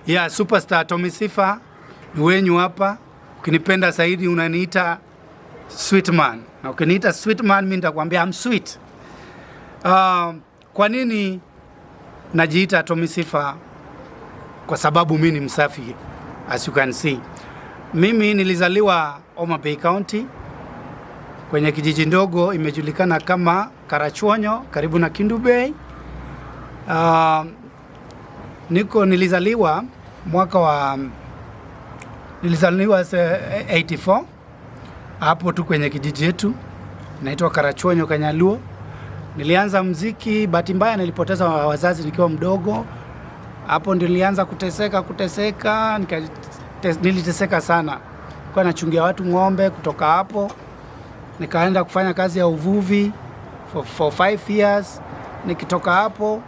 Yeah, superstar Atomy Sifa ni wenyu hapa. Ukinipenda zaidi unaniita sweet man. Na ukiniita sweet man mimi nitakwambia I'm sweet. Kwa nini najiita Atomy Sifa? Kwa sababu mimi ni msafi, as you can see. Mimi nilizaliwa Homa Bay County kwenye kijiji ndogo imejulikana kama Karachuonyo karibu na Kindu Bay. Nilizaliwa mwaka wa 84 hapo tu kwenye kijiji yetu inaitwa Karachuonyo Kanyaluo. Nilianza muziki, bahati mbaya nilipoteza wazazi nikiwa mdogo. Hapo ndio nilianza kuteseka, niliteseka sana. Kwa nachungia watu ng'ombe. Kutoka hapo nikaenda kufanya kazi ya uvuvi for 5 years. Nikitoka hapo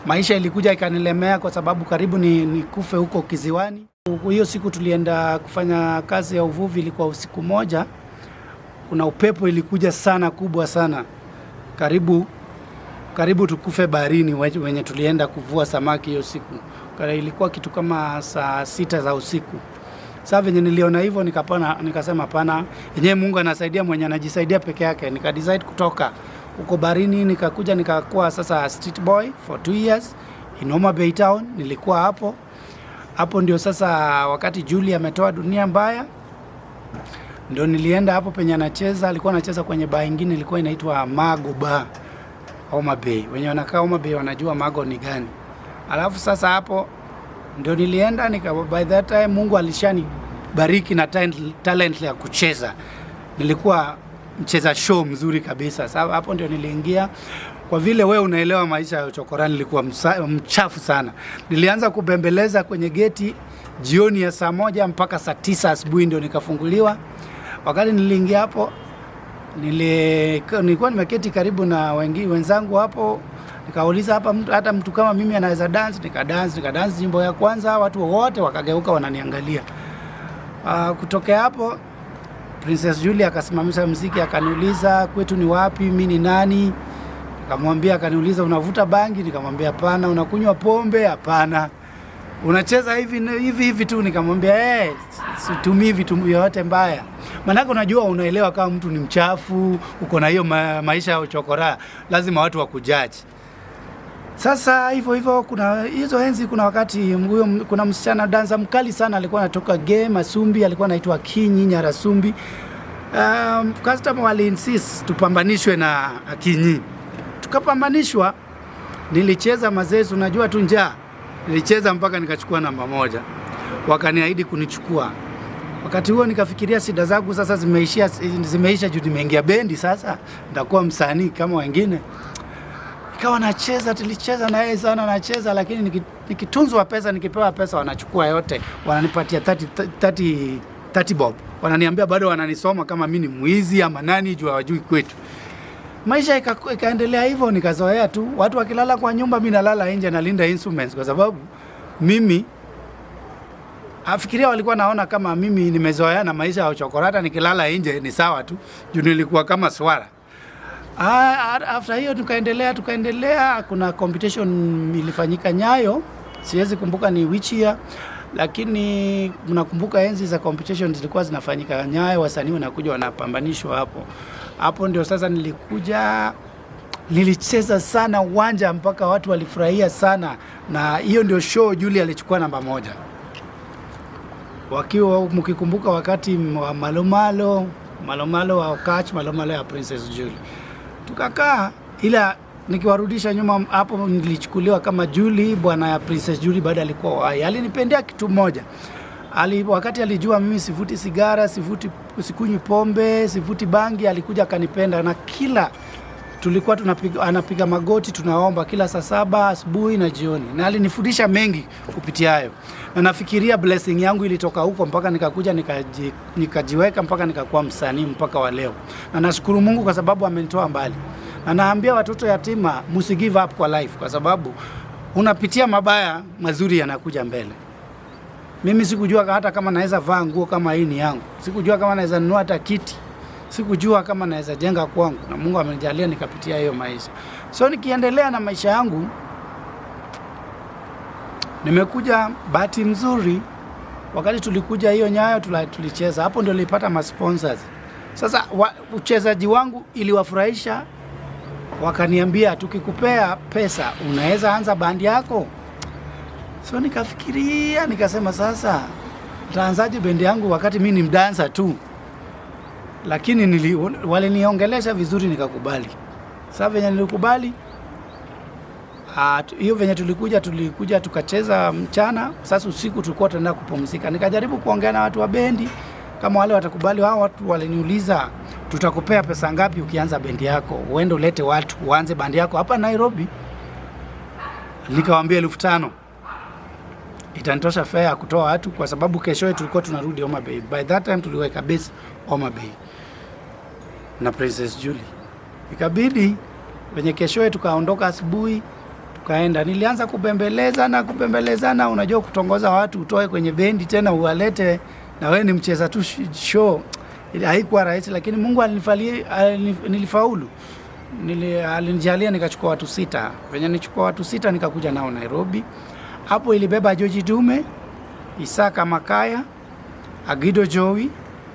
maisha ilikuja ikanilemea kwa sababu karibu nikufe huko kiziwani. Hiyo siku tulienda kufanya kazi ya uvuvi, ilikuwa usiku moja. Kuna upepo ilikuja sana, kubwa sana. Karibu tukufe baharini wenye tulienda kuvua samaki hiyo siku. Ilikuwa kitu kama saa 6 za usiku. Sasa venye niliona hivyo nikasema hapana, yenyewe Mungu anasaidia mwenye anajisaidia peke yake. Decide kutoka huko baharini, nikakuja nikakuwa sasa street boy for 2 years in Homa Bay Town. Nilikuwa hapo ndio sasa wakati Julie ametoa dunia mbaya, ndio nilienda hapo penye anacheza. Alikuwa anacheza kwenye bar nyingine ilikuwa inaitwa Mago Bar Homa Bay. Wenye wanakaa Homa Bay wanajua Mago ni gani. Alafu sasa hapo ndio nilienda by that time Mungu alishani bariki na talent ya kucheza. Nilikuwa mcheza show mzuri kabisa. Sasa hapo ndio niliingia. Kwa vile wewe unaelewa maisha ya uchokorani, nilikuwa mchafu sana. Nilianza kubembeleza kwenye geti jioni ya saa 1 mpaka saa 9 asubuhi ndio nikafunguliwa. Wakati niliingia hapo nilikuwa nimeketi karibu na wenzangu hapo. Nikauliza hata mtu kama mimi anaweza dance. Nikadance nyimbo ya kwanza, watu wote wakageuka wananiangalia. Kutokea hapo Princess Julie akasimamisha muziki, akaniuliza kwetu ni wapi, mimi ni nani. Nikamwambia, akaniuliza unavuta bangi? Nikamwambia hapana. Unakunywa pombe? Hapana. Unacheza hivi tu? Nikamwambia situmii vitu yote mbaya. Maana unajua, unaelewa kama mtu ni mchafu, uko na hiyo maisha ya uchokora, lazima watu wakujaji. Sasa hivyo kuna hizo enzi, kuna wakati kuna msichana danza mkali sana alikuwa anatoka game Asumbi, alikuwa anaitwa Kinyi Nyarasumbi. Customer wali insist tupambanishwe na Kinyi. Tukapambanishwa. Nilicheza mazezi, unajua tu njaa. Nilicheza mpaka nikachukua namba 1. Wakaniahidi kunichukua. Wakati huo nikafikiria shida zangu sasa zimeisha juu nimeingia bendi, sasa nitakuwa msanii kama wengine. Ikawa nacheza, tulicheza na yeye sana, nacheza, lakini nikitunzwa pesa, nikipewa pesa wanachukua yote. Wananipatia 30 bob. Wananiambia bado wananisoma kama mimi ni mwizi ama nani, juu hawajui kwetu. Maisha ikaendelea hivyo, nikazoea tu. Watu wakilala kwa nyumba, mimi nalala nje nalinda instruments, kwa sababu mimi afikiria walikuwa naona kama mimi nimezoea na maisha ya uchokorata, nikilala nje ni sawa tu, juu nilikuwa kama swara. After hiyo tukaendelea. Kuna competition ilifanyika Nyayo, siwezi kumbuka ni which year, lakini mnakumbuka enzi za competition zilikuwa zinafanyika Nyayo, wasanii wanakuja wanapambanishwa hapo ndio sasa nilicheza sana uwanja mpaka watu walifurahia sana, na hiyo ndio show Julie alichukua namba 1. Wakiwa mkikumbuka wakati wa malomalo wa catch malomalo ya Princess Julie. Tukakaa, ila nikiwarudisha nyuma hapo nilichukuliwa kama Julie, bwana ya Princess Julie baada alikuwa hai. Alinipendea kitu moja. Wakati alijua mimi sivuti sigara, sikunywi pombe, sivuti bangi, alikuja akanipenda, na kila tulikuwa anapiga magoti tunaomba kila saa 7 asubuhi na jioni, na alinifundisha mengi kupitia hayo. Na nafikiria blessing yangu ilitoka huko mpaka nikakuja nikajiweka mpaka nikakuwa msanii mpaka wa leo. Na nashukuru Mungu kwa sababu amenitoa mbali. Na naambia watoto yatima msi give up kwa life, kwa sababu unapitia mabaya, mazuri yanakuja mbele. Mimi sikujua hata kama naweza vaa nguo kama hii ni yangu. Sikujua kama naweza nunua hata kiti. Sikujua kama naweza jenga kwangu, na Mungu amenijalia nikapitia hiyo maisha. So nikiendelea na maisha yangu, Nimekuja bahati mzuri, wakati tulikuja hiyo Nyayo tulicheza, hapo ndio nilipata ma sponsors. Sasa uchezaji wangu iliwafurahisha, wakaniambia tukikupea pesa unaweza anza bandi yako. So nikafikiria, nikasema sasa nitaanzaje bendi yangu wakati mimi ni mdansa tu. Lakini waliniongelesha vizuri, nikakubali. Sasa venye nilikubali, hiyo venye tulikuja tukacheza mchana. Sasa usiku tulikuwa tunaenda kupumzika. Nikajaribu kuongea na watu wa bendi kama wale watakubali. Hao watu waliniuliza, tutakupea pesa ngapi ukianza bendi yako, uende ulete watu uanze bandi yako hapa Nairobi? Nikawaambia 5,000 itanitosha fare kutoa watu, kwa sababu kesho tulikuwa tunarudi Homa Bay. By that time tuliweka base Homa Bay na Princess Julie. Ikabidi wenye kesho tukaondoka asubuhi tukaenda. Nilianza kubembelezana, unajua kutongoza watu utoe kwenye bendi tena uwalete na wewe ni mcheza tu show. Haikuwa rahisi, lakini Mungu nilifaulu. Alinijalia nikachukua watu 6. Venye nichukua watu 6 nikakuja nao Nairobi. Hapo ilibeba George Dume, Isaka Makaya, Agido Joey,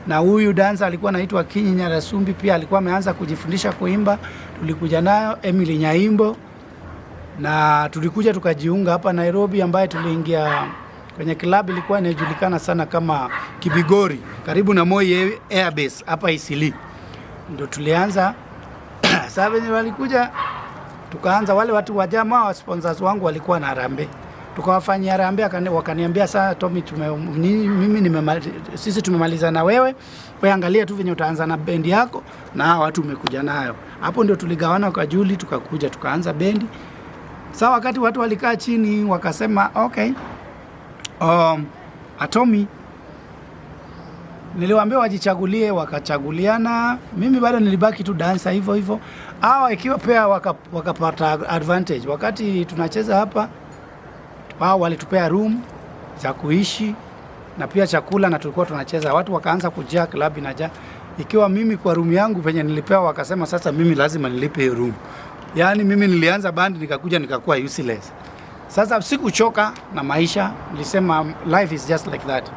na huyu dancer alikuwa anaitwa Kinyi Nyarasumbi, pia alikuwa ameanza kujifundisha kuimba. Tulikuja nayo Emily Nyaimbo, na tulikuja tukajiunga hapa Nairobi, ambaye tuliingia kwenye club ilikuwa inajulikana sana kama Kibigori, karibu na Moi Airbase hapa Isili. Ndio tulianza. Sasa wenye walikuja tukaanza, wale watu wa jamaa wa sponsors wangu walikuwa na harambee. Tukawafanyia harambee, wakaniambia sasa Atomy, sisi tumemaliza na wewe angalia tu venye utaanza na bendi yako na watu umekuja nayo. Hapo ndio tuligawana kwa Julie, tukakuja tukaanza bendi. Sasa wakati watu walikaa chini wakasema okay, Atomy, niliwaambia wajichagulie, wakachaguliana. Mimi bado nilibaki tu dancer hivyo hivyo. Ikiwa pia wakapata advantage wakati tunacheza hapa. Wao walitupea room za kuishi na pia chakula, na tulikuwa tunacheza. Watu wakaanza kujaa, club inaja. Ikiwa mimi kwa room yangu penye nilipewa, wakasema sasa mimi lazima nilipe hiyo room. Yaani mimi nilianza band nikakuja nikakuwa useless. Sasa sikuchoka na maisha, nilisema life is just like that.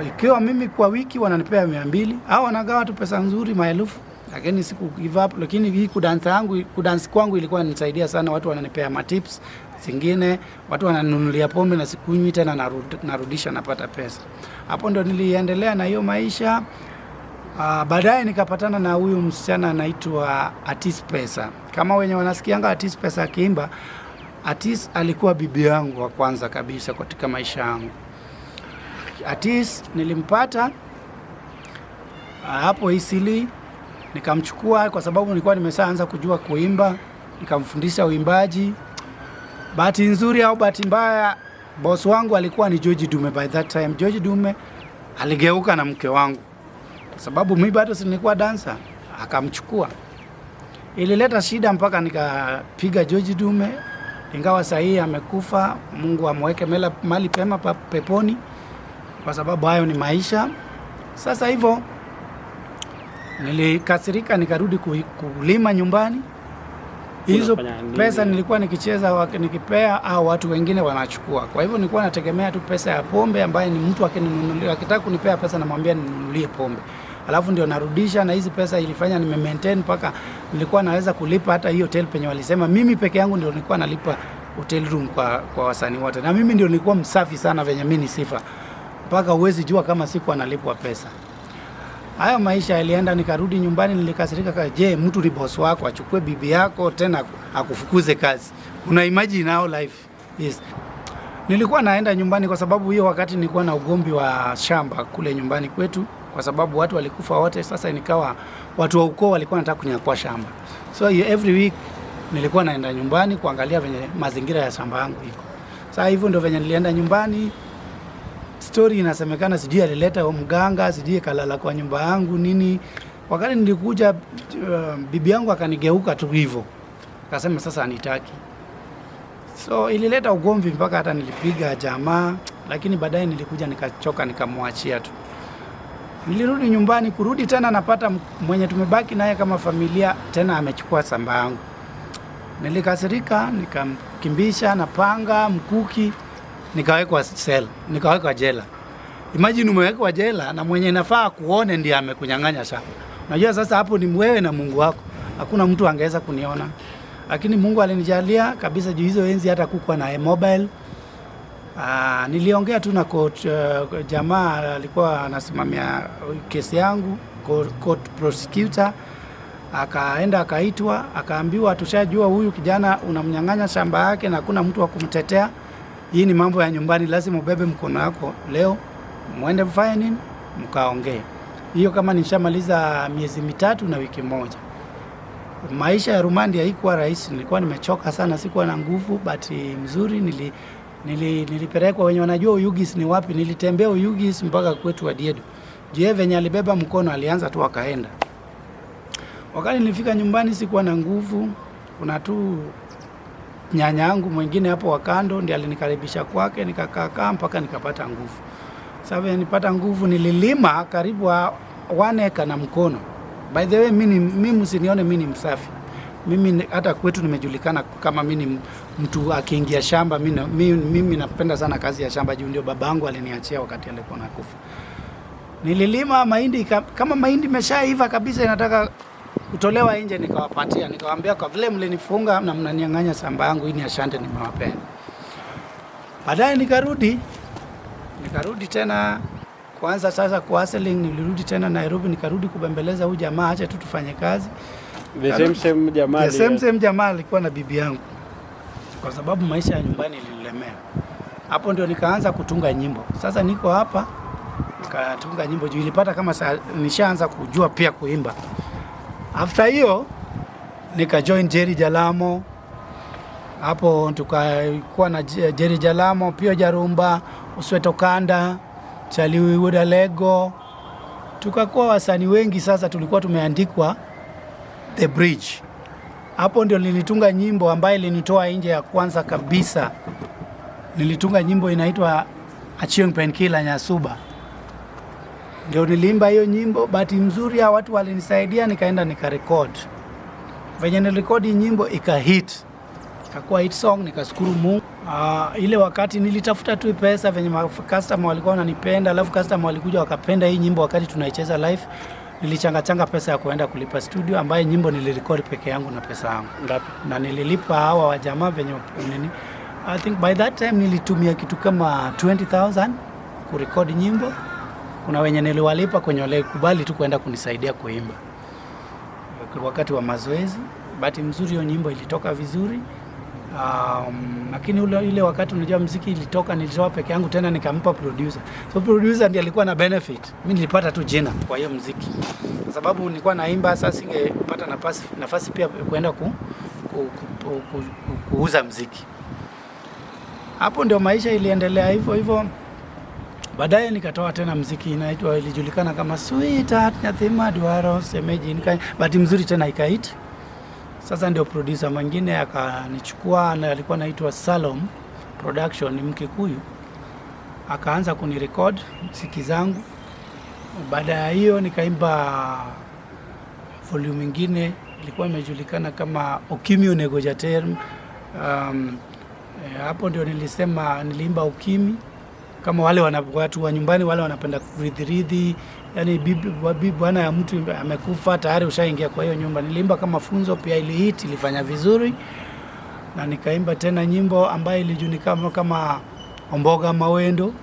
Ikiwa mimi kwa wiki wananipea 200, au wanagawa tu pesa nzuri maelfu, lakini siku give up. Lakini hii kudansi kwangu ilikuwa inanisaidia sana. Watu wananipea matips zingine, watu wananunulia pombe na sikunywi tena, narudisha napata pesa. Hapo ndo niliendelea na hiyo maisha. Baadaye nikapatana na huyu msichana anaitwa Atis Pesa. Kama wenye wanasikianga Atis Pesa akiimba, Atis alikuwa bibi yangu wa kwanza kabisa katika maisha yangu. Atis nilimpata hapo Isili, nikamchukua kwa sababu nilikuwa nimeshaanza kujua kuimba, nikamfundisha uimbaji. Bahati nzuri au bahati mbaya, boss wangu alikuwa ni George Dume by that time. George Dume aligeuka na mke wangu, kwa sababu mimi bado nilikuwa dancer, akamchukua. Ilileta shida mpaka nikapiga George Dume, ingawa sahihi amekufa. Mungu amweke mali pema peponi, kwa sababu hayo ni maisha. Sasa hivyo nilikasirika, nikarudi kulima nyumbani. Hizo pesa nilikuwa nikicheza nikipea au watu wengine wanachukua. Kwa hivyo nilikuwa nategemea tu pesa ya pombe, ambaye ni mtu akininunulia, akitaka kunipea pesa namwambia ninunulie pombe, alafu ndio narudisha. Na hizi pesa ilifanya maintain mpaka nilikuwa naweza kulipa hata hiyo hotel penye walisema mimi peke yangu ndio nilikuwa nalipa hotel room kwa wasanii wote. Na mimi ndio nilikuwa msafi sana venye mimi ni Sifa, mpaka uwezi jua kama siku analipwa pesa. Hayo maisha yalienda, nikarudi nyumbani. Nilikasirika, je, mtu ni boss wako achukue bibi yako tena akufukuze kazi? Una imagine now life is. Nilikuwa naenda nyumbani kwa sababu hiyo wakati nilikuwa na ugomvi wa shamba kule nyumbani kwetu, kwa sababu watu walikufa wote. Sasa nikawa watu wa ukoo walikuwa wanataka kunyakua shamba. So every week nilikuwa naenda nyumbani kuangalia venye mazingira ya shamba yangu iko. Sasa hivyo ndio venye nilienda nyumbani. Story inasemekana sijui alileta mganga, sijui kalala kwa nyumba yangu nini. Wakati nilikuja bibi yangu akanigeuka tu hivyo, akasema sasa anitaki. So ilileta ugomvi mpaka hata nilipiga jamaa, lakini baadaye nilikuja nikachoka nikamwachia tu. Nilirudi nyumbani, kurudi tena napata mwenye tumebaki naye kama familia tena amechukua samba yangu. Nilikasirika, kunikimbisha na panga, mkuki, nikawekwa cell, nikawekwa jela. Imagine umewekwa jela na mwenye nafaa kuone ndiye amekunyang'anya shamba. Unajua sasa hapo ni wewe na Mungu wako. Hakuna mtu angeweza kuniona. Lakini Mungu alinijalia kabisa juu hizo enzi hata kukuwa na mobile. Niliongea tu na court, jamaa alikuwa anasimamia kesi yangu, court prosecutor. Akaenda akaitwa, akaambiwa tushajua huyu kijana unamnyang'anya shamba yake na hakuna mtu wa kumtetea. Hii ni mambo ya nyumbani, lazima ubebe mkono wako leo. Muende mfanye nini? Mkaongee. Hiyo kama nishamaliza miezi 3 na wiki moja. Maisha ya rumandi haikuwa rahisi, nilikuwa nimechoka sana, sikuwa na nguvu, but mzuri nilipelekwa wenye wanajua Uyugis ni wapi, nilitembea Uyugis mpaka kwetu Adiedo. Je, venye alibeba mkono alianza tu akaenda. Wakati nilifika nyumbani sikuwa na nguvu, kuna tu nyanya yangu mwingine hapo wakando ndiye alinikaribisha kwake, nikakaa mpaka nikapata nguvu. Sababu nilipata nguvu, nililima karibu 1 acre na mkono. By the way, mimi msinione mimi ni msafi. Mimi hata kwetu nimejulikana kama mimi ni mtu akiingia shamba. Mimi napenda sana kazi ya shamba juu ndio babangu aliniachia wakati alikuwa nakufa. Nililima mahindi, kama mahindi imeshaiva kabisa inataka kutolewa nje, nikawapatia, nikawaambia kwa vile mlinifunga na mnaniang'anya shamba yangu, hii ni ashante nimewapea. Baadaye nikarudi tena kwanza sasa kwa hustling. Nilirudi tena Nairobi, nikarudi kubembeleza huyu jamaa acha tu tufanye kazi. The same jamaa alikuwa na bibi yangu, kwa sababu maisha ya nyumbani ililemea. Hapo ndio nikaanza kutunga nyimbo. Sasa niko hapa nikatunga nyimbo juu ilipata kama nishaanza kujua pia kuimba. After hiyo nika join Jerry Jalamo. Hapo tukakuwa na Jerry Jalamo, Pio Jarumba, Usweto Kanda, Chaliwi Wuda Lego. Tukakuwa wasanii wengi. Sasa tulikuwa tumeandikwa The Bridge. Hapo ndio nilitunga nyimbo ambayo ilinitoa nje ya kwanza kabisa. Nilitunga nyimbo inaitwa Achieng Penkila Nyasuba. Ndio niliimba hiyo nyimbo, bahati mzuri ya watu walinisaidia, nikaenda nikarecord. Venye nilirekodi nyimbo ikahit. Ikakuwa hit song, nikashukuru Mungu. Ile wakati nilitafuta tu pesa venye customer walikuwa wananipenda, alafu customer walikuja wakapenda hii nyimbo wakati tunaicheza live. Nilichanga pesa ya kuenda kulipa studio ambaye nyimbo nilirecord peke yangu na pesa yangu. Na nililipa hawa wa jamaa venye nini. I think by that time nilitumia kitu kama 20,000 kurekodi nyimbo. Kuna wenye niliwalipa kwenye wale kubali tu kwenda kunisaidia kuimba wakati wa mazoezi. Bahati mzuri hiyo nyimbo ilitoka vizuri. Lakini ile wakati unajua muziki nilitoa peke yangu, tena nikampa producer. So producer ndiye alikuwa na benefit. Mimi nilipata tu jina kwa hiyo muziki. Kwa sababu nilikuwa naimba, sasa singepata nafasi pia kwenda kuuza muziki. Hapo ndio maisha iliendelea hivyo. Baadaye nikatoa tena muziki ilijulikana kama Sweetheart Nyathima Dwaro Semeji. Bahati mzuri tena ikahit. Sasa ndio producer mwingine akanichukua, na alikuwa anaitwa Salom Production, ni Mkikuyu. Akaanza kunirecord muziki zangu. Baada ya hiyo nikaimba volume nyingine ilikuwa imejulikana kama Ukimwi Negojaterm. Hapo ndio niliimba ukimwi. Kama wale watu wa nyumbani wale wanapenda kuridhi, yani bibi bwana ya mtu amekufa tayari ushaingia kwa hiyo nyumba. Niliimba kama funzo pia, ile hit ilifanya vizuri. Na nikaimba tena nyimbo ambayo ilijulikana kama Omboga Mawendo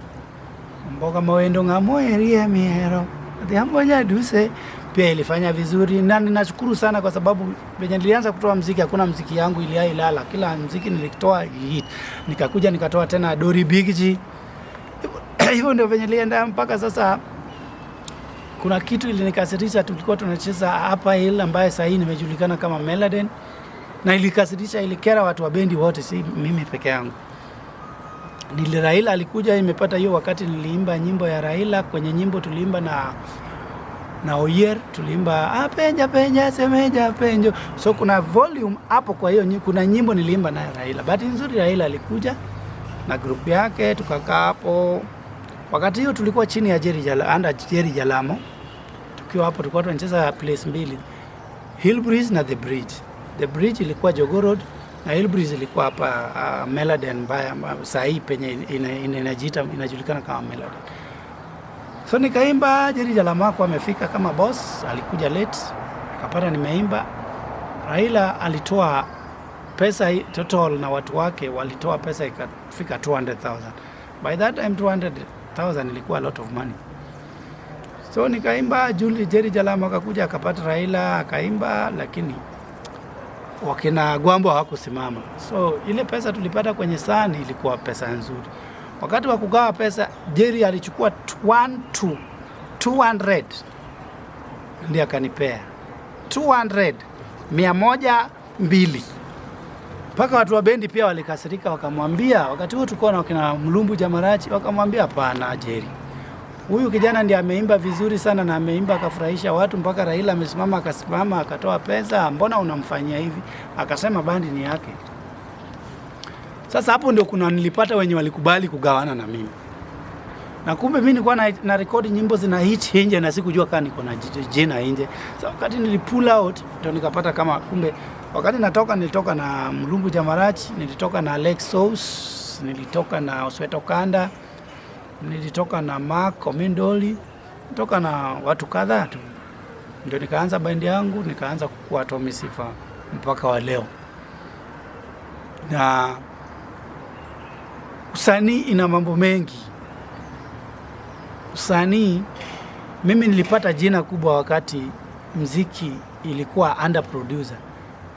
ngamoerie miero ndiambonya duse, pia ilifanya vizuri. Na ninashukuru sana kwa sababu venye nilianza kutoa muziki hakuna muziki yangu ilala. Kila muziki nilitoa hit. Nikakuja nikatoa tena Dori Bigji. Hivyo ndio venye nilienda mpaka sasa. Kuna kitu ilinikasirisha, tulikuwa tunacheza hapa Hill ambaye sasa nimejulikana kama Meladen, na ilikasirisha, ilikera watu wa bendi wote, si mimi peke yangu. Raila alikuja, imepata hiyo wakati niliimba nyimbo ya Raila. Kwenye nyimbo tuliimba na Oyer, tuliimba penja semeja penjo. So kuna volume hapo, kwa hiyo kuna nyimbo niliimba na Raila. Bahati nzuri Raila alikuja na group yake, tukakaa hapo. Wakati hiyo tulikuwa chini ya Jerry Jalamo. Tukiwa hapo tulikuwa tunacheza place mbili, Hill Breeze na The Bridge. The Bridge ilikuwa Jogoo Road, na Hillbreeze ilikuwa hapa Melody mbaya saa hii penye inajulikana kama Melody. So nikaimba, Jerry Jalamako amefika kama boss, alikuja late, akapata nimeimba. Raila alitoa pesa total na watu wake walitoa pesa ikafika 200,000. By that time 200,000 ilikuwa a lot of money. So nikaimba, Jerry Jalamako akakuja akapata Raila akaimba, lakini wakina Gwambo hawakusimama. So ile pesa tulipata kwenye sani ilikuwa pesa nzuri. Wakati wa kugawa pesa, Jerry alichukua 200 ndiye akanipea 200, 102. Mpaka watu wa bendi pia walikasirika, wakamwambia, wakati huo tulikuwa na wakina Mlumbu Jamarachi, wakamwambia hapana Jerry, huyu kijana ndiye ameimba vizuri sana na ameimba akafurahisha watu mpaka Raila amesimama akasimama akatoa pesa, mbona unamfanyia hivi? Akasema bandi ni yake. Sasa hapo ndio kuna nilipata wenye walikubali kugawana na mimi. Na kumbe mimi nilikuwa na record nyimbo zina hit nje na sikujua kama niko na jina nje. So wakati nilipull out ndio nikapata kama kumbe wakati nilitoka na Mlumbu Jamarachi, nilitoka na Alex Sauce, nilitoka na Osweto Kanda, nilitoka na Mark Omindoli, nilitoka na watu kadhaa tu. Ndio nikaanza band yangu, nikaanza kukua Atomy Sifa mpaka wa leo. Na usanii ina mambo mengi. Usanii, mimi nilipata jina kubwa wakati mziki ilikuwa under producer.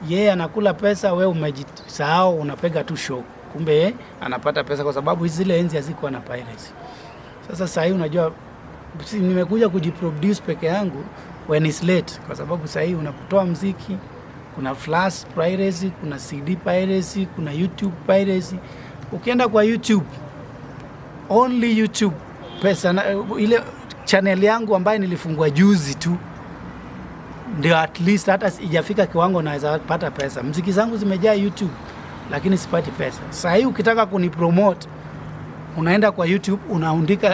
Yeye anakula pesa, wewe umejisahau unapega tu show. Kumbe anapata pesa kwa sababu zile enzi hazikuwa na piracy. Sasa sasa hivi unajua nimekuja kujiproduce peke yangu when it's late, kwa sababu sasa hivi unapotoa mziki kuna flash piracy, kuna CD piracy, kuna YouTube piracy. Ukienda kwa YouTube, only YouTube pesa ile channel yangu ambayo nilifungua juzi tu ndio at least hata sijafika kiwango naweza pata pesa. Muziki zangu zimejaa YouTube lakini sipati pesa. Sasa hivi ukitaka kunipromote unaenda kwa YouTube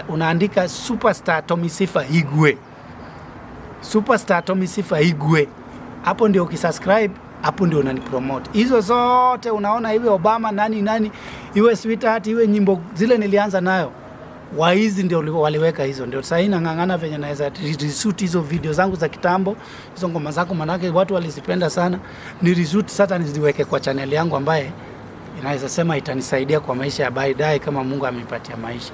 unaandika Superstar Atomy Sifa Igwe. Superstar Atomy Sifa Igwe. Hapo ndio ukisubscribe, hapo ndio unanipromote. Hizo zote unaona, iwe Obama nani, iwe Sweetheart, iwe nyimbo zile nilianza nayo. Waizi ndio waliweka hizo. Ndio sasa nang'ang'ana venye naweza reshoot hizo video zangu za kitambo, hizo ngoma zako, manake watu walizipenda sana. Ni reshoot sasa niziweke kwa channel yangu ambaye inaweza sema itanisaidia kwa maisha ya baadaye kama Mungu amenipatia maisha.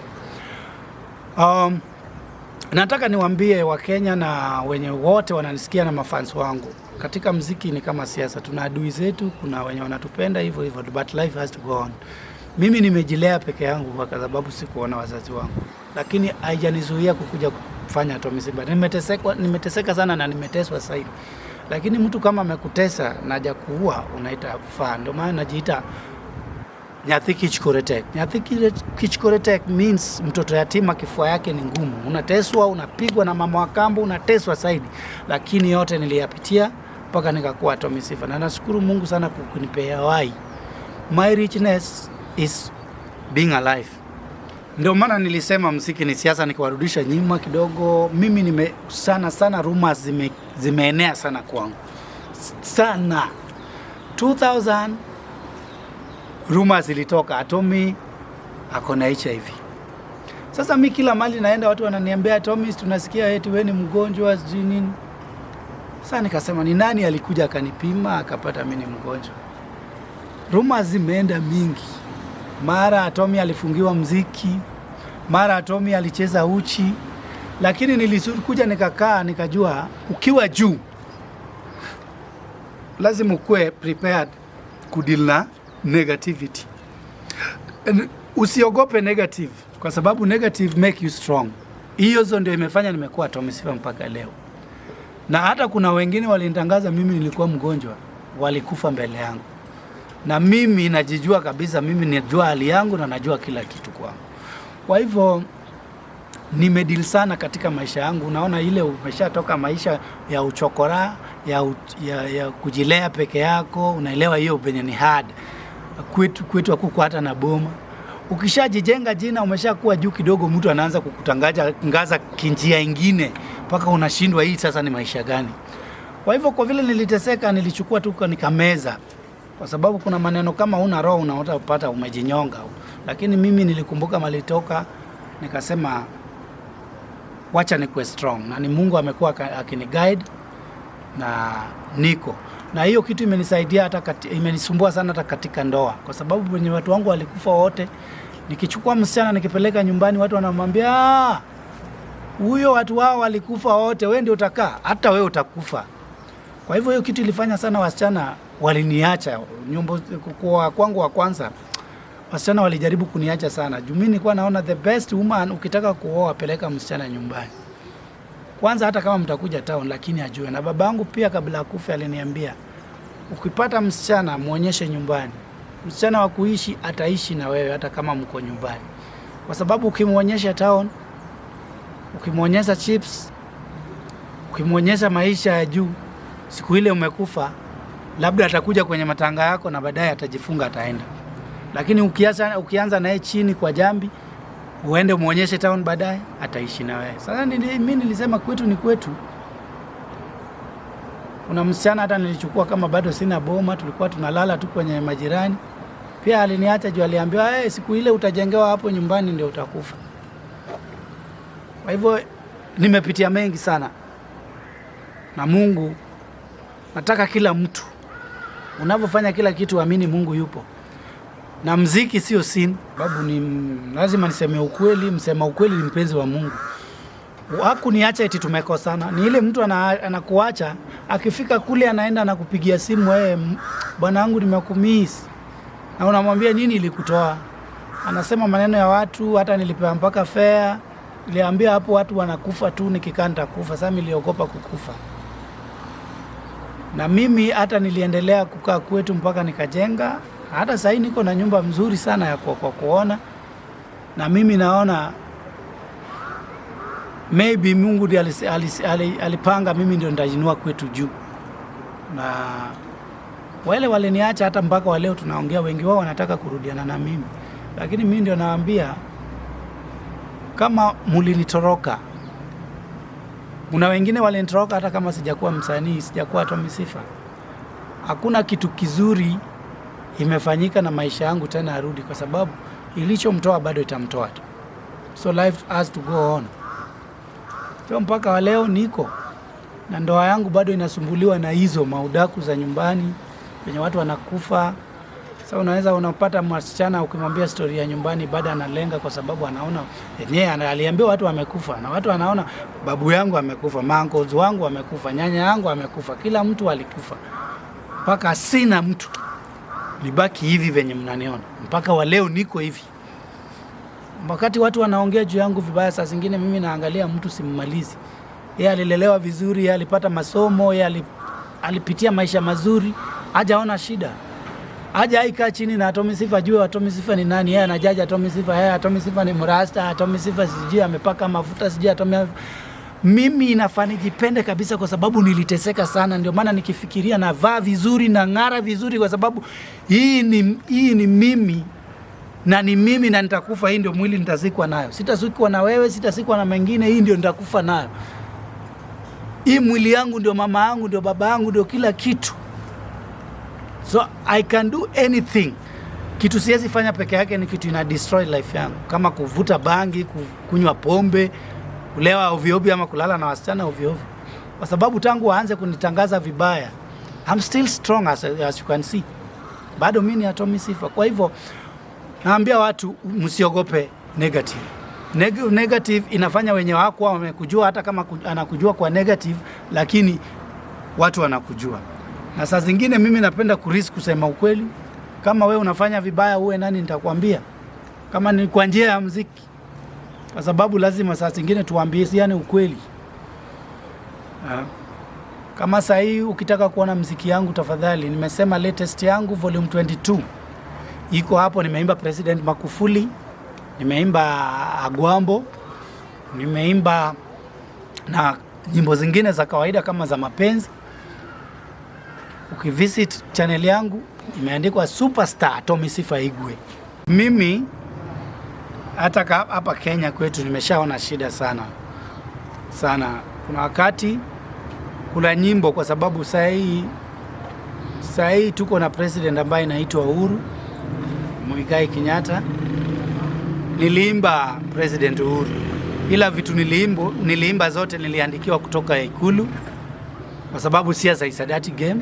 Nataka niwaambie Wakenya na wenye wote wananisikia na mafans wangu, katika muziki ni kama siasa, tuna adui zetu, kuna wenye wanatupenda hivyo, but life has to go on. Mimi nimejilea peke yangu kwa sababu sikuona wazazi wangu, lakini haijanizuia kukuja kufanya Atomy Sifa. Nimeteseka sana na nimeteswa sasa hivi. Lakini mtu kama amekutesa na haja kuua unaita fan. Ndio maana najiita Nyathi Kichkoretek. Nyathi Kichkoretek means mtoto yatima kifua yake ni ngumu. Unateswa, unapigwa na mama wa kambo, unateswa zaidi. Lakini yote niliyapitia mpaka nikakuwa Atomy Sifa. Na nashukuru Mungu sana kwa kunipea uhai. My richness is being alive. Ndio maana nilisema muziki ni siasa, nikiwarudisha nyuma kidogo. Mimi sana rumors zimeenea sana kwangu. Sana. 2000 rumors ilitoka Atomy ako na HIV. Sasa mimi kila mali naenda watu wananiambia Atomy, tunasikia eti wewe ni mgonjwa sijui nini. Sasa nikasema ni nani alikuja akanipima akapata mimi ni mgonjwa. Rumors zimeenda mingi. Mara Atomy alifungiwa mziki, mara Atomy alicheza uchi, lakini nilikuja nikakaa nikajua ukiwa juu lazima ukue prepared kudeal na negativity. Usiogope negative kwa sababu negative make you strong. Hiyo ndio imefanya nimekuwa Atomy Sifa mpaka leo. Na hata kuna wengine walinitangaza mimi nilikuwa mgonjwa, walikufa mbele yangu. Na mimi najijua kabisa, mimi najua hali yangu na najua kila kitu kwangu. Kwa hivyo nimedeal sana katika maisha yangu. Unaona ile umeshatoka maisha ya uchokora, ya kujilea peke yako, unaelewa hiyo penye ni hard. Kwetu hakuko hata na boma. Ukishajijenga jina, umeshakuwa juu kidogo, mtu anaanza kukutangaza kinjia ingine mpaka unashindwa hii sasa ni maisha gani. Kwa hivyo kwa vile niliteseka, nilichukua tu nikameza. kwa sababu kuna maneno kama una roho unapata umejinyonga. Lakini mimi nilikumbuka malitoka, nikasema wacha nikuwe strong, na ni Mungu amekuwa akiniguide na niko na hiyo kitu imenisaidia, hata imenisumbua sana hata katika ndoa, kwa sababu wenye watu wangu walikufa wote. Nikichukua msichana nikipeleka nyumbani, watu wanamwambia huyo watu wao walikufa wote, wewe ndio utakaa, hata wewe utakufa. Kwa hivyo hiyo kitu ilifanya sana wasichana waliniacha. Nyumba kwangu wa kwanza, wasichana walijaribu kuniacha sana. Juu mimi nilikuwa naona the best woman, ukitaka kuoa peleka msichana nyumbani kwanza, hata kama mtakuja town, lakini ajue. Na babangu pia kabla akufe aliniambia, ukipata msichana muonyeshe nyumbani. Msichana wa kuishi ataishi na wewe hata kama mko nyumbani, kwa sababu ukimuonyesha town, ukimuonyesha chips, ukimuonyesha maisha ya juu, siku ile umekufa, labda atakuja kwenye matanga yako na baadaye atajifunga ataenda. Lakini ukianza naye chini kwa jambi, uende umuonyeshe town, baadaye ataishi na wewe. Sasa mimi nilisema kwetu ni kwetu. Kuna msichana hata nilichukua kama bado sina boma, tulikuwa tunalala tu kwenye majirani. Pia aliniacha juu aliambiwa, siku ile utajengewa hapo nyumbani ndio utakufa. Kwa hivyo nimepitia mengi sana. Na Mungu, nataka kila mtu unavyofanya kila kitu amini Mungu yupo. Na mziki sio sin, sababu lazima niseme ukweli, msema ukweli ni mpenzi wa Mungu. Hakuniacha eti tumekosana. Ni ile mtu anakuacha, akifika kule anaenda na kupigia simu, bwana wangu nimekumiss. Na unamwambia nini ilikutoa? Anasema maneno ya watu, hata nilipewa mpaka fare. Niliambia hapo watu wanakufa tu, nikikaa nitakufa. Sasa niliogopa kukufa. Na mimi hata niliendelea kukaa kwetu mpaka nikajenga. Hata sasa niko na nyumba mzuri sana ya kwa kuona. Na mimi naona maybe Mungu ndiye alipanga mimi ndio nitajinua kwetu juu. Na wale waliniacha hata mpaka wa leo tunaongea, wengi wao wanataka kurudiana na mimi. Lakini mimi ndio nawaambia, kama mulinitoroka, kuna wengine walinitoroka hata kama sijakuwa msanii, sijakuwa Atomy Sifa. Hakuna kitu kizuri imefanyika na maisha yangu tena arudi, kwa sababu ilichomtoa bado itamtoa tu. So life has to go on. So mpaka wa leo niko na ndoa yangu bado inasumbuliwa na hizo maudaku za nyumbani penye watu wanakufa. Sasa unapata msichana ukimwambia story ya nyumbani bado analenga, kwa sababu anaona yenyewe aliambiwa watu wamekufa, na watu wanaona babu yangu amekufa, uncles wangu amekufa, nyanya yangu amekufa, kila mtu alikufa. Mpaka sina mtu, nibaki hivi venye mnaniona. Mpaka wa leo niko hivi. Wakati watu wanaongea juu yangu vibaya, saa zingine mimi naangalia mtu simmalizi. Yeye alilelewa vizuri, yeye alipata masomo, yeye alipitia maisha mazuri, hajaona shida. Haja aikaa chini na Atomy Sifa juu Atomy Sifa ni nani. Yeye anajaja Atomy Sifa, yeye Atomy Sifa ni mrasta, Atomy Sifa sijui amepaka mafuta, sijui Atomy. Mimi inafanijipende kabisa, kwa sababu niliteseka sana. Ndio maana nikifikiria na vaa vizuri na ng'ara vizuri, kwa sababu hii ni mimi na ni mimi, na nitakufa. Hii ndio mwili nitazikwa nayo. Sitazikwa na wewe, sitazikwa na mengine. Hii ndio nitakufa nayo. Hii mwili yangu ndio mama yangu, ndio baba yangu, ndio kila kitu. So I can do anything. Kitu siwezi fanya peke yake ni kitu ina destroy life yangu, kama kuvuta bangi, kunywa pombe, kulewa ovyo ovyo, ama kulala na wasichana ovyo ovyo. Kwa sababu tangu waanze kunitangaza vibaya, I'm still strong as you can see. Bado mimi ni Atomy Sifa. Kwa hivyo naambia watu msiogope negative. Negative inafanya wenye wako wamekujua, hata kama anakujua kwa negative, lakini watu wanakujua. Na saa zingine mimi napenda kurisk kusema ukweli. Kama wewe unafanya vibaya, uwe nani nitakwambia. Kama ni kwa njia ya muziki, kwa sababu lazima saa zingine tuambiane ukweli. Kama saa hii ukitaka kuona muziki yangu, tafadhali, nimesema latest yangu volume 22 iko hapo. Nimeimba President Magufuli, nimeimba Agwambo, nimeimba na nyimbo zingine za kawaida kama za mapenzi. Ukivisit channel yangu imeandikwa Superstar Atomy Sifa Igwe. Mimi hata hapa Kenya kwetu nimeshaona shida sana. Kuna wakati kuna nyimbo, kwa sababu saa Sasa hii tuko na president ambaye anaitwa Uhuru Muigai Kenyatta. Niliimba President Uhuru, ila vitu niliimba zote niliandikiwa kutoka Ikulu, kwa sababu siasa is a dirty game.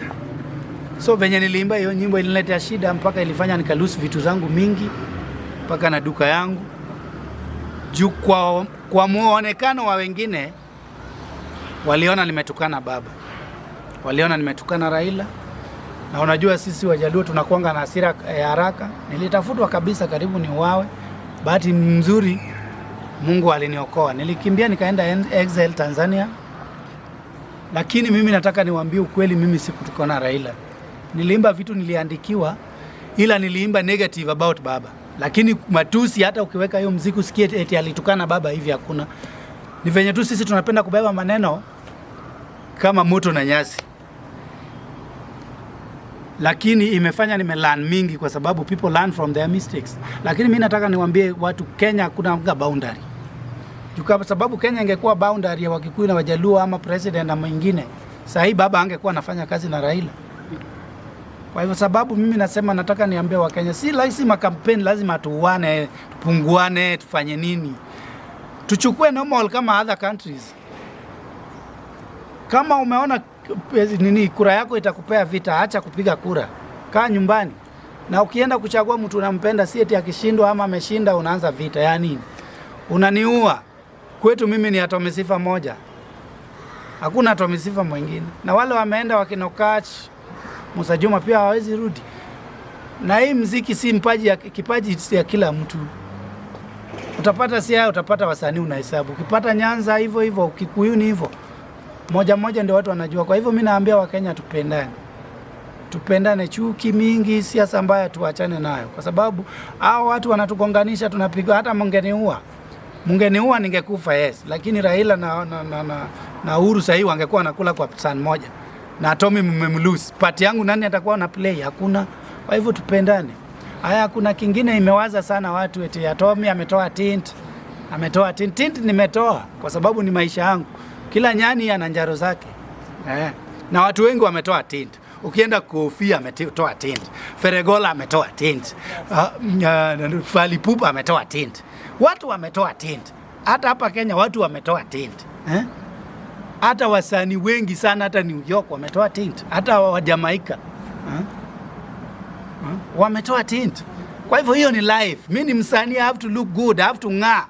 So venye niliimba hiyo nyimbo iliniletea shida, mpaka ilifanya nikalusi vitu zangu mingi, mpaka na duka yangu. Juu kwa muonekano wa wengine waliona nimetukana baba, waliona nimetukana Raila. Na unajua sisi Wajaluo tunakuanga na hasira ya haraka. Nilitafutwa kabisa karibu ni uwawe. Bahati nzuri Mungu aliniokoa. Nilikimbia nikaenda exile Tanzania. Lakini mimi nataka niwaambie ukweli, mimi sikutukana Raila. Niliimba vitu niliandikiwa, ila niliimba negative about baba. Lakini matusi, hata ukiweka hiyo muziki usikie eti alitukana baba, hivi hakuna. Ni venye tu sisi tunapenda kubeba maneno kama moto na nyasi. Lakini imefanya nimelearn mingi, kwa sababu people learn from their mistakes. Lakini mimi nataka niwaambie watu, Kenya hakuna boundary. Kwa sababu Kenya ingekuwa boundary ya Wakikuyu na Wajaluo ama president na mwingine, sasa hii baba angekuwa anafanya kazi na Raila. Kwa hivyo sababu mimi nasema, nataka niambie wa Kenya, si lazima campaign, lazima tuuane, tupunguane, tufanye nini. Tuchukue normal kama other countries. Kama umeona kura yako itakupea vita, acha kupiga kura. Kaa nyumbani. Na ukienda kuchagua mtu unampenda, si eti akishindwa ama ameshinda unaanza vita. Ya nini? Unaniua. Kwetu mimi ni Atomy Sifa moja. Hakuna Atomy Sifa mwingine. Na wale wameenda wakinokach Musa Juma pia hawezi rudi. Na hii muziki si kipaji ya kila mtu. Utapata Siaya, utapata wasanii unahesabu. Ukipata Nyanza hivyo hivyo, Kikuyu ni hivyo. Moja ndio watu wanajua. Kwa hivyo mimi naambia Wakenya tupendane. Tupendane, chuki mingi, siasa mbaya tuachane nayo. Kwa sababu hao watu wanatugonganisha, tunapiga. Hata mungeniua ningekufa, yes. Lakini Raila na Uhuru sahii wangekuwa wanakula kwa san moja. Na Atomy mmemlose. Party yangu nani atakuwa na play? Hakuna. Kwa hivyo tupendane. Haya, kuna kingine imewaza sana watu eti Atomy ametoa tint. Ametoa tint. Tint nimetoa kwa sababu ni maisha yangu. Kila nyani ana njaro zake. Na watu wengi wametoa tint. Ukienda Kofia ametoa tint. Feregola ametoa tint. Falipupa ametoa tint. Watu wametoa tint. Hata hapa Kenya watu wametoa tint. Hata wasanii wengi sana, hata New York wametoa tint. Hata wa Jamaica wametoa tint. Kwa hivyo hiyo ni life. Mimi ni msanii, I have to look good, I have to ng'aa.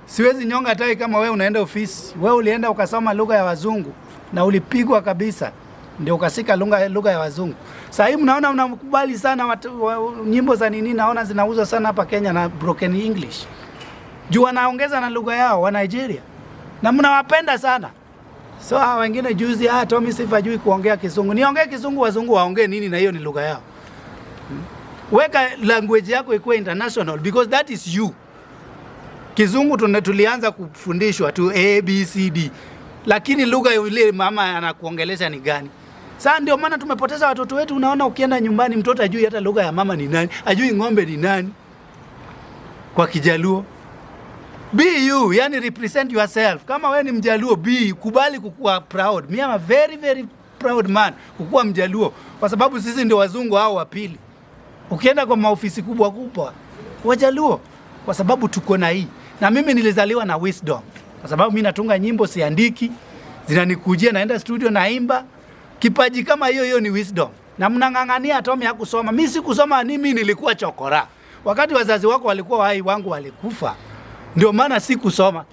Siwezi nyonga tai kama wewe unaenda ofisi. Wewe ulienda ukasoma lugha ya wazungu na ulipigwa kabisa, ndio ukasika lugha ya wazungu. Sasa hivi mnaona mnakubali sana nyimbo za nini, naona zinauzwa sana hapa Kenya na broken English. Juu wanaongeza na lugha yao wa Nigeria. Na mnawapenda sana. So wengine juzi Atomy Sifa juu kuongea Kizungu. Niongee Kizungu, wazungu waongee nini, na hiyo ni lugha yao. Weka language yako ikuwe international, because that is you. Kizungu tulianza kufundishwa tu A, B, C, D. Lakini lugha ile mama anakuongelesha ni gani? Sasa ndio maana tumepoteza watoto wetu. Unaona ukienda nyumbani mtoto ajui hata lugha ya mama ni nani, ajui ng'ombe ni nani kwa Kijaluo. Be you, yani represent yourself. Kama wewe ni Mjaluo, kubali kukua proud. Me am a very very proud man kukua Mjaluo, kwa sababu sisi ndio wazungu hao wa pili. Ukienda kwa maofisi kubwa Wajaluo, kwa sababu tuko na hii. Na mimi nilizaliwa na wisdom, kwa sababu mimi natunga nyimbo, siandiki, zinanikujia, naenda studio naimba. Kipaji kama hiyo ni wisdom. Na mnang'ang'ania Atomy hakusoma. Mimi sikusoma, mimi nilikuwa chokora. Wakati wazazi wako walikuwa hai, wangu walikufa. Ndio maana sikusoma.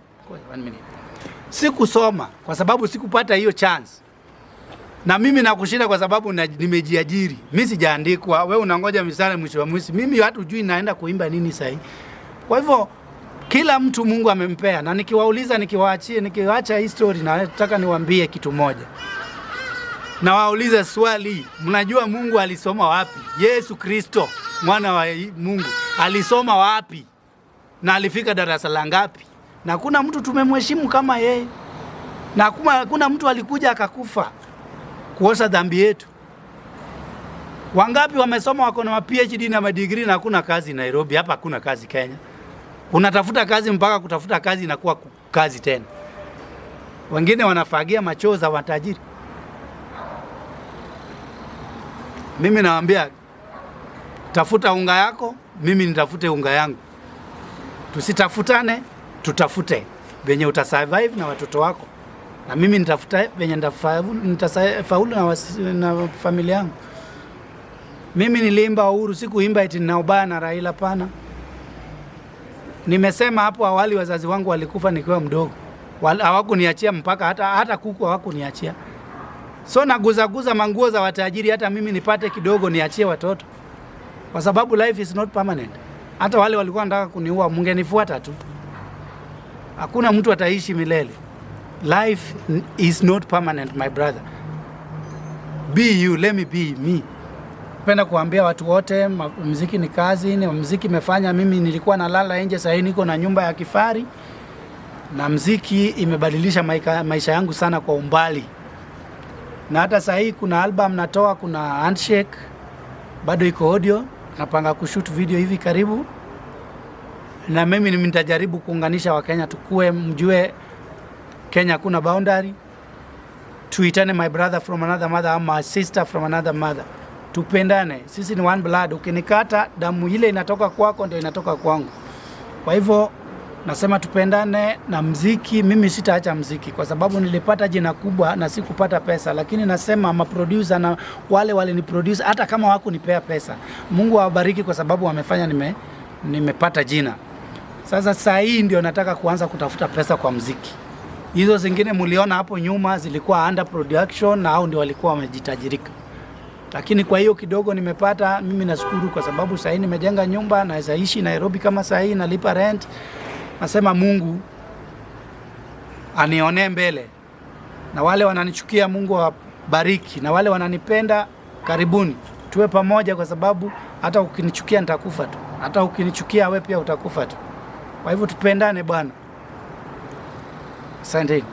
Sikusoma kwa sababu sikupata hiyo chance. Na mimi nakushinda kwa sababu nimejiajiri. Mimi sijaandikwa. Wewe unangoja misale mwisho wa mwezi. Mimi hata hujui naenda kuimba nini sasa. Kwa hivyo kila mtu Mungu amempea. Na nikiwauliza, nikiwaacha hii story, na nataka niwaambie kitu moja. Na waulize swali, mnajua Mungu alisoma wapi? Yesu Kristo, mwana wa Mungu, alisoma wapi? Na alifika darasa la ngapi? Na kuna mtu tumemheshimu kama yeye. Na kuna mtu alikuja akakufa kuosha dhambi yetu. Wangapi wamesoma wako na PhD na madigrii na hakuna kazi Nairobi? Hapa hakuna kazi Kenya. Unatafuta kazi mpaka kutafuta kazi inakuwa kazi tena. Wengine wanafagia machozi za watajiri. Mimi nawaambia tafuta unga yako, mimi nitafute unga yangu. Tusitafutane, tutafute venye utasurvive na watoto wako. Na mimi nitafuta venye nitafaulu na familia yangu. Mimi niliimba uhuru, sikuimba eti nina ubaya na Raila, pana. Nimesema hapo awali wazazi wangu walikufa nikiwa mdogo. Hawakuniachia mpaka hata kuku hawakuniachia. So naguza manguo za watajiri hata mimi nipate kidogo niachie watoto. Kwa sababu life is not permanent. Hata wale walikuwa wanataka kuniua, mngenifuata tu. Hakuna mtu ataishi milele. Life is not permanent, my brother. Be you, let me be me. Napenda kuambia watu wote, muziki ni kazi, muziki imefanya mimi nilikuwa nalala nje, sasa niko na nyumba ya kifari. Na muziki imebadilisha maisha yangu sana kwa umbali. Na hata sasa kuna album natoa, kuna handshake, bado iko audio, napanga kushoot video hivi karibu. Na mimi nitajaribu kuunganisha Wakenya tukue, mjue Kenya kuna boundary. Tuitane my brother from another mother ama my sister from another mother. Tupendane, sisi ni one blood. Ukinikata damu ile inatoka kwako ndio inatoka kwangu. Kwa hivyo nasema tupendane na muziki. Mimi sitaacha muziki kwa sababu nilipata jina kubwa na sikupata pesa, lakini nasema maproducer na wale waliniproduce hata kama hawakunipea pesa, Mungu awabariki kwa sababu wamefanya nimepata jina. Sasa hii ndio nataka kuanza kutafuta pesa kwa muziki. Hizo zingine mliona hapo nyuma zilikuwa under production na hao ndio walikuwa wamejitajirika. Lakini kwa hiyo kidogo nimepata, mimi nashukuru kwa sababu sasa nimejenga nyumba na naweza ishi Nairobi kama sasa nalipa rent. Nasema Mungu anione mbele. Na wale wananichukia Mungu awabariki, na wale wananipenda karibuni. Tuwe pamoja kwa sababu hata ukinichukia nitakufa tu. Hata ukinichukia wewe pia utakufa tu. Kwa hivyo tupendane bwana. Asante.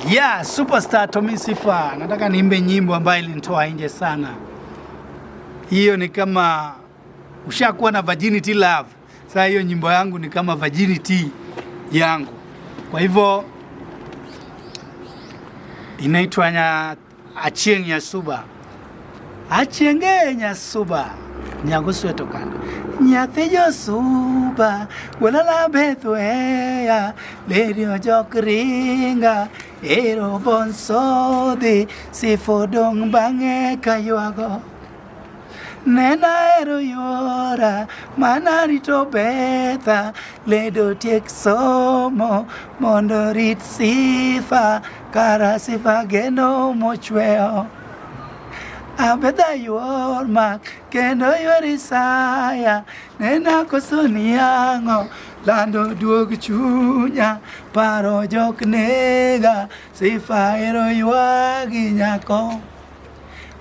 Yeah, superstar Atomy Sifa. Nataka niimbe nyimbo ambayo ilinitoa nje sana. Hiyo ni kama ushakuwa na virginity love. Sasa hiyo nyimbo yangu ni kama virginity yangu. Kwa hivyo inaitwa Achieng Nyasuba. Achienge Nyasuba. Nyaguswe tokanda. Nyathi Josuba, walala Bethwea, lady ojokringa, ero bonsodi, sifodong bange kayuago. Nena ero yora, manarito betha, ledo tiek somo, mondo rit Sifa, kara Sifa geno mochweo. Abeda yuor mak, kendo yuor Isaya, nena koso niang'o, lando duog chunya, paro jok nega, Sifa ero yuagi nyako.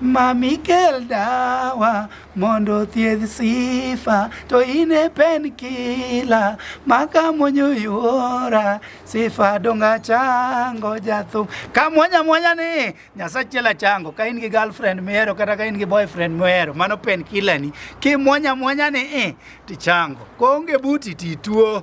Mami kel dawa, mondo thiedh Sifa, to ine pen kila, maka monyo yuora, Sifa donga chango jathum. Ka mwanya ni, nyasa chela chango, ka in gi girlfriend mero, kata ka in gi boyfriend mero, mano pen kila ni. Ki mwanya ni, ti chango, konge buti ti tuo.